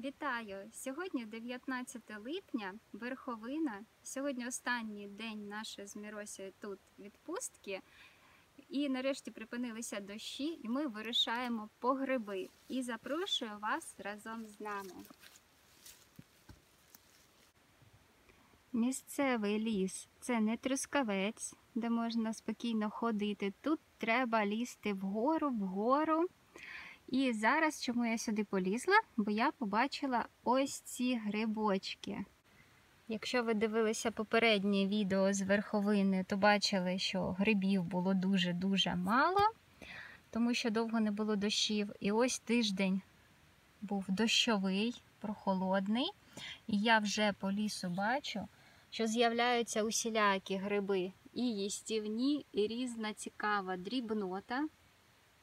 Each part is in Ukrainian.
Вітаю! Сьогодні 19 липня, верховина. Сьогодні останній день нашої з Міросею тут відпустки. І нарешті припинилися дощі, і ми вирушаємо по гриби. І запрошую вас разом з нами. Місцевий ліс – це не Трускавець, де можна спокійно ходити. Тут треба лізти вгору. І зараз, чому я сюди полізла? Бо я побачила ось ці грибочки. Якщо ви дивилися попереднє відео з верховини, то бачили, що грибів було дуже-дуже мало, тому що довго не було дощів. І ось тиждень був дощовий, прохолодний. І я вже по лісу бачу, що з'являються усілякі гриби. І їстівні, і різна цікава дрібнота.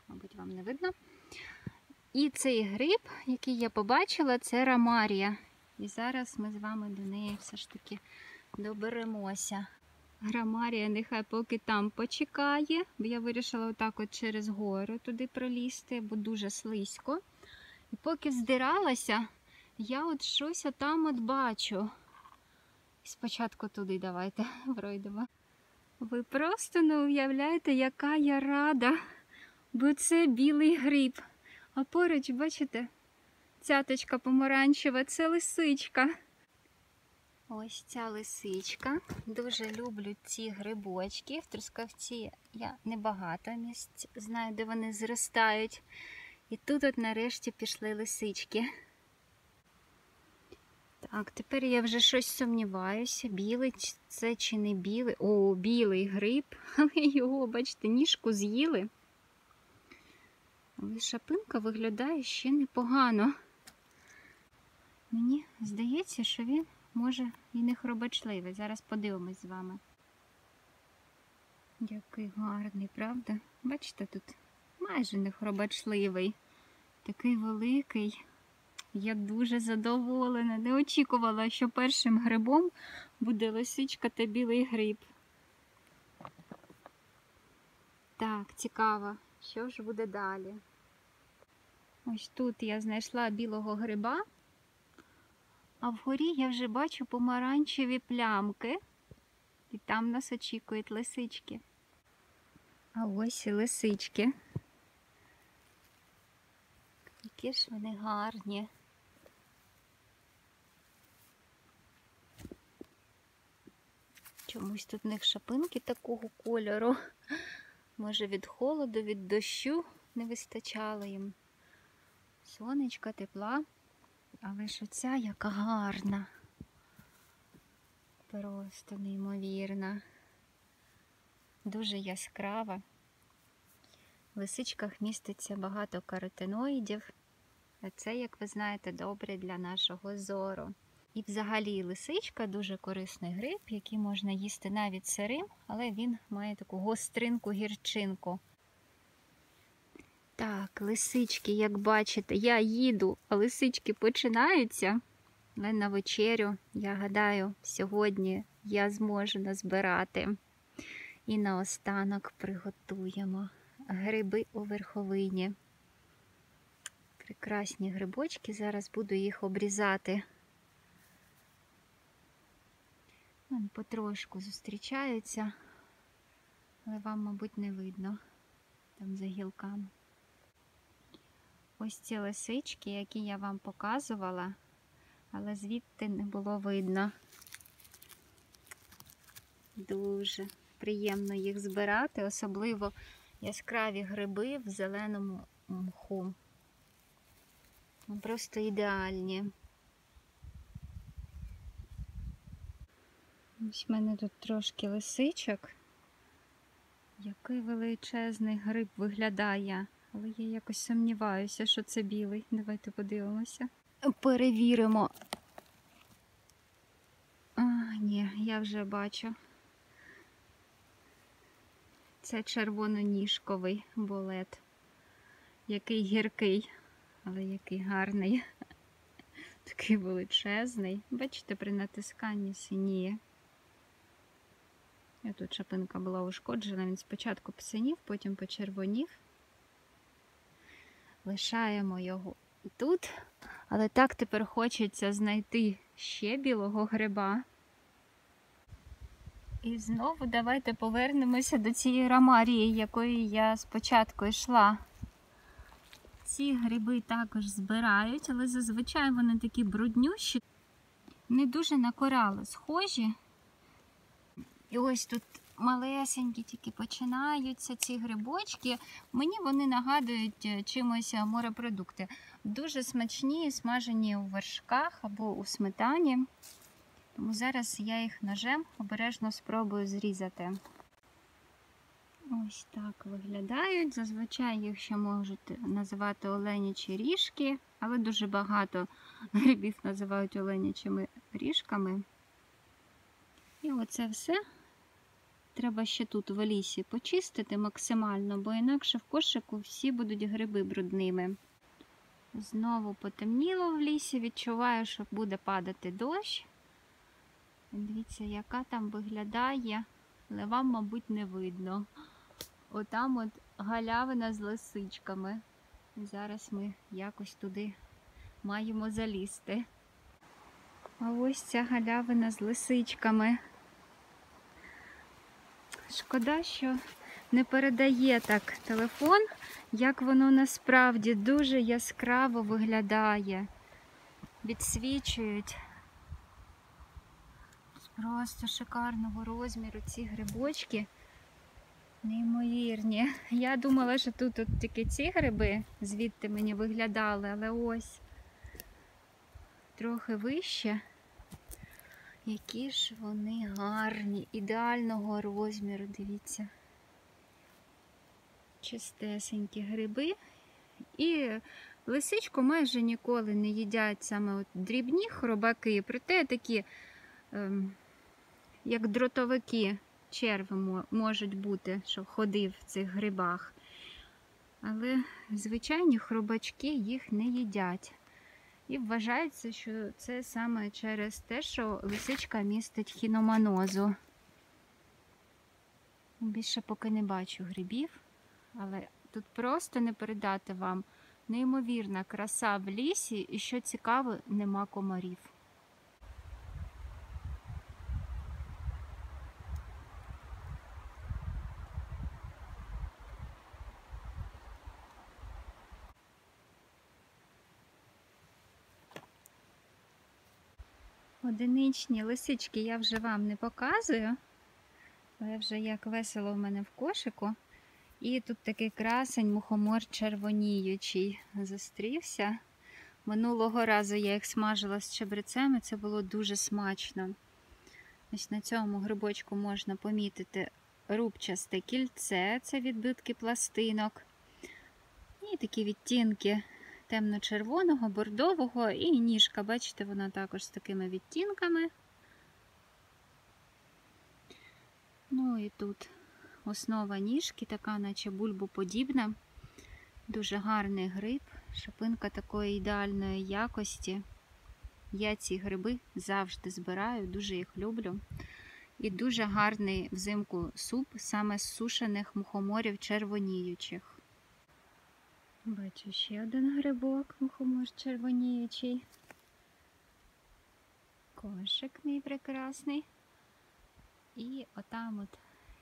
Мабуть, вам не видно. І цей гриб, який я побачила, це рамарія. І зараз ми з вами до неї все ж таки доберемося. Рамарія нехай поки там почекає, бо я вирішила отак от через гору туди пролізти, бо дуже слизько. І поки здиралася, я от щось отам от бачу. Спочатку туди давайте пройдемо. Ви просто не уявляєте, яка я рада, бо це білий гриб. А поруч, бачите, цяточка помаранчева, це лисичка. Ось ця лисичка. Дуже люблю ці грибочки. В Трускавці я небагато місць знаю, де вони зростають. І тут от нарешті пішли лисички. Так, тепер я вже щось сумніваюся, білий це чи не білий. О, білий гриб, але його, бачите, ніжку з'їли. Але шапинка виглядає ще непогано. Мені здається, що він, може, і не хробачливий. Зараз подивимось з вами. Який гарний, правда? Бачите, тут майже не хробачливий. Такий великий. Я дуже задоволена. Не очікувала, що першим грибом буде лисичка та білий гриб. Так, цікаво. Що ж буде далі? Ось тут я знайшла білого гриба, а вгорі я вже бачу помаранчеві плямки. І там нас очікують лисички. А ось і лисички. Які ж вони гарні. Чомусь тут в них шапинки такого кольору. Може від холоду, від дощу не вистачало їм сонечка, тепла. Але ж оця яка гарна. Просто неймовірна. Дуже яскрава. В лисичках міститься багато каротиноїдів. А це, як ви знаєте, добре для нашого зору. І взагалі лисичка дуже корисний гриб, який можна їсти навіть сирим, але він має таку гостринку, гірчинку. Так, лисички, як бачите, я їду, а лисички починаються. Але на вечерю, я гадаю, сьогодні я зможу назбирати. І наостанок приготуємо гриби у верховині. Прекрасні грибочки, зараз буду їх обрізати. Вони потрошку зустрічаються, але вам, мабуть, не видно там за гілками. Ось ці лисички, які я вам показувала, але звідти не було видно. Дуже приємно їх збирати, особливо яскраві гриби в зеленому мху. Просто ідеальні. Ось в мене тут трошки лисичок. Який величезний гриб виглядає. Але я якось сумніваюся, що це білий. Давайте подивимося. Перевіримо. А, ні, я вже бачу. Це червононіжковий болет. Який гіркий, але який гарний. Такий величезний. Бачите, при натисканні синіє. І тут шапинка була ушкоджена. Він спочатку посинів, потім почервонів. Лишаємо його і тут. Але так тепер хочеться знайти ще білого гриба. І знову давайте повернемося до цієї ромарії, якої я спочатку йшла. Ці гриби також збирають, але зазвичай вони такі бруднющі, не дуже на корали схожі. І ось тут малесенькі тільки починаються ці грибочки. Мені вони нагадують чимось морепродукти. Дуже смачні, смажені у вершках або у сметані. Тому зараз я їх ножем обережно спробую зрізати. Ось так виглядають. Зазвичай їх ще можуть називати оленячі ріжки, але дуже багато грибів називають оленячими ріжками. І оце все треба ще тут в лісі почистити максимально, бо інакше в кошику всі будуть гриби брудними. Знову потемніло в лісі, відчуваю, що буде падати дощ. Дивіться, яка там виглядає, але вам, мабуть, не видно. Отам от галявина з лисичками. Зараз ми якось туди маємо залізти. А ось ця галявина з лисичками. Шкода, що не передає так телефон, як воно насправді дуже яскраво виглядає. Відсвічують. Просто шикарного розміру ці грибочки. Неймовірні. Я думала, що тут тільки ці гриби звідти мені виглядали, але ось трохи вище. Які ж вони гарні, ідеального розміру, дивіться. Чистесенькі гриби. І лисичку майже ніколи не їдять саме от дрібні хробаки, проте такі, як дротовики, черви можуть бути, що ходив в цих грибах. Але звичайні хробачки їх не їдять. І вважається, що це саме через те, що лисичка містить хіноманозу. Більше поки не бачу грибів, але тут просто не передати вам. Неймовірна краса в лісі і, що цікаво, нема комарів. Одиничні лисички я вже вам не показую, але вже як весело в мене в кошику. І тут такий красень, мухомор червоніючий зустрівся. Минулого разу я їх смажила з чебрецем, і це було дуже смачно. Ось на цьому грибочку можна помітити рубчасте кільце, це відбитки пластинок. І такі відтінки темно-червоного, бордового, і ніжка, бачите, вона також з такими відтінками. Ну і тут основа ніжки, така наче бульбоподібна. Дуже гарний гриб, шипинка такої ідеальної якості. Я ці гриби завжди збираю, дуже їх люблю. І дуже гарний взимку суп саме з сушених мухоморів червоніючих. Бачу ще один грибок, мухомор червоніючий. Кошик мій прекрасний. І отам от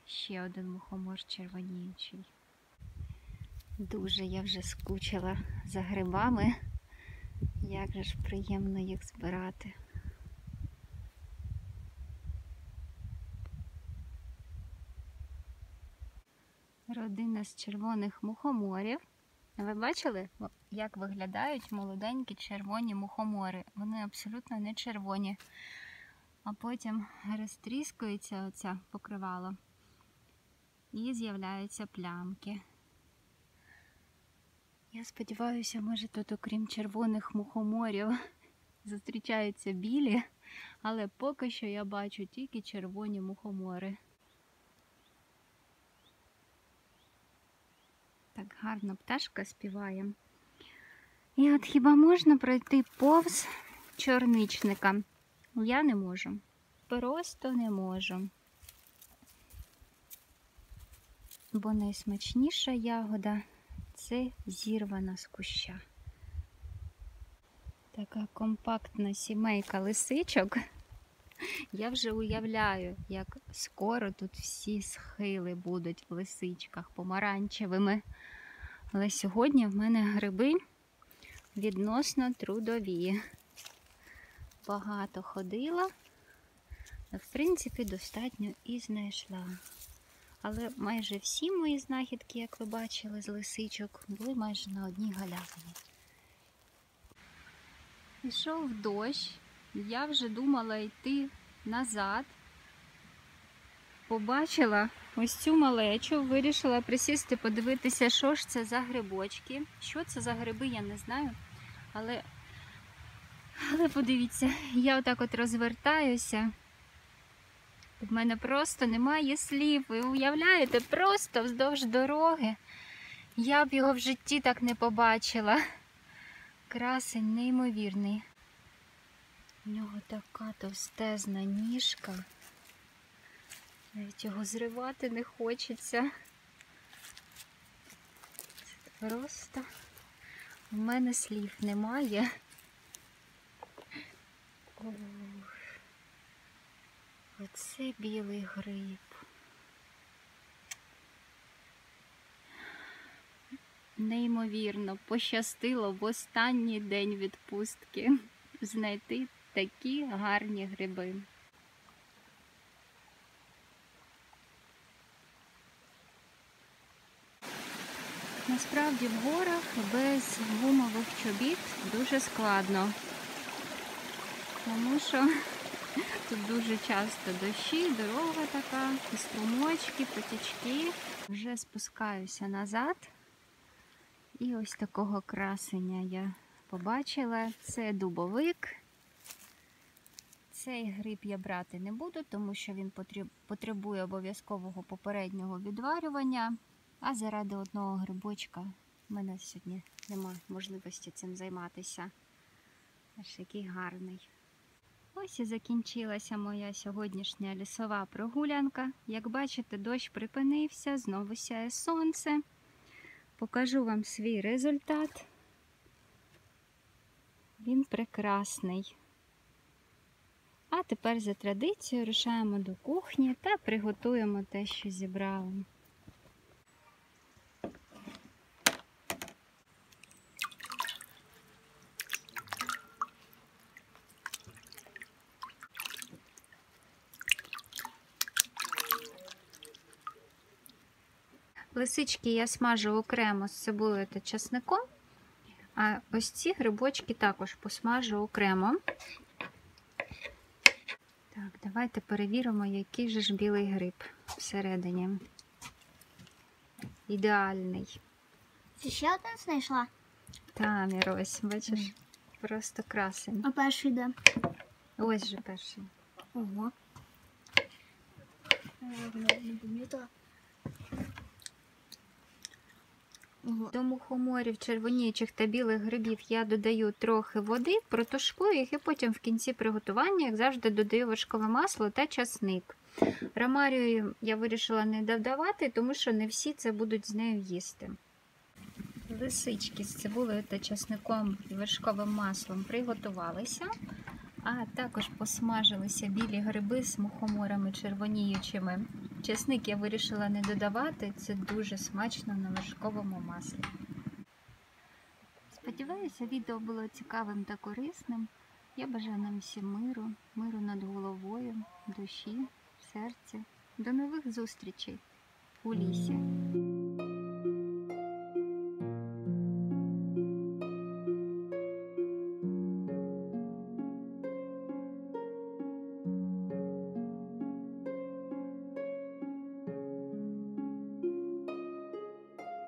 ще один мухомор червоніючий. Дуже я вже скучила за грибами. Як же ж приємно їх збирати. Родина з червоних мухоморів. Ви бачили, як виглядають молоденькі червоні мухомори? Вони абсолютно не червоні. А потім розтріскується оце покривало і з'являються плямки. Я сподіваюся, може тут окрім червоних мухоморів зустрічаються білі, але поки що я бачу тільки червоні мухомори. Так гарно пташка співає. І от хіба можна пройти повз чорничника? Я не можу. Просто не можу. Бо найсмачніша ягода – це зірвана з куща. Така компактна сімейка лисичок. Я вже уявляю, як скоро тут всі схили будуть в лисичках помаранчевими. Але сьогодні в мене гриби відносно трудові. Багато ходила, в принципі, достатньо і знайшла. Але майже всі мої знахідки, як ви бачили, з лисичок, були майже на одній галявині. Пішов дощ, я вже думала йти назад. Побачила ось цю малечу, вирішила присісти, подивитися, що ж це за грибочки. Що це за гриби, я не знаю. Але подивіться, я отак от розвертаюся. В мене просто немає слів. Ви уявляєте, просто вздовж дороги. Я б його в житті так не побачила. Красень неймовірний. У нього така товстезна ніжка. Навіть його зривати не хочеться. Це просто у мене слів немає. Оце білий гриб. Неймовірно, пощастило в останній день відпустки знайти такі гарні гриби. Насправді в горах без гумових чобіт дуже складно, тому що тут дуже часто дощі, дорога така, і струмочки, потічки. Вже спускаюся назад. І ось такого красення я побачила. Це дубовик. Цей гриб я брати не буду, тому що він потребує обов'язкового попереднього відварювання. А заради одного грибочка в мене сьогодні немає можливості цим займатися. Аж який гарний. Ось і закінчилася моя сьогоднішня лісова прогулянка. Як бачите, дощ припинився, знову сяє сонце. Покажу вам свій результат. Він прекрасний. А тепер за традицією рушаємо до кухні та приготуємо те, що зібрали. Лисички я смажу окремо з цибулею та часником, а ось ці грибочки також посмажу окремо. Так, давайте перевіримо, який же ж білий гриб всередині. Ідеальний. Ти ще один знайшла? Та, Мірось, бачиш, просто красень. А перший де? Ось же перший. Ого. Не пам'ятаю. До мухоморів, червоніючих та білих грибів я додаю трохи води, протушкую їх і потім в кінці приготування, як завжди, додаю вершкове масло та часник. Ромарію я вирішила не додавати, тому що не всі це будуть з нею їсти. Лисички з цибулею та часником і вершковим маслом приготувалися, а також посмажилися білі гриби з мухоморами червоніючими. Часник я вирішила не додавати, це дуже смачно на вершковому маслі. Сподіваюся, відео було цікавим та корисним. Я бажаю нам всім миру над головою, душі, серця. До нових зустрічей у лісі.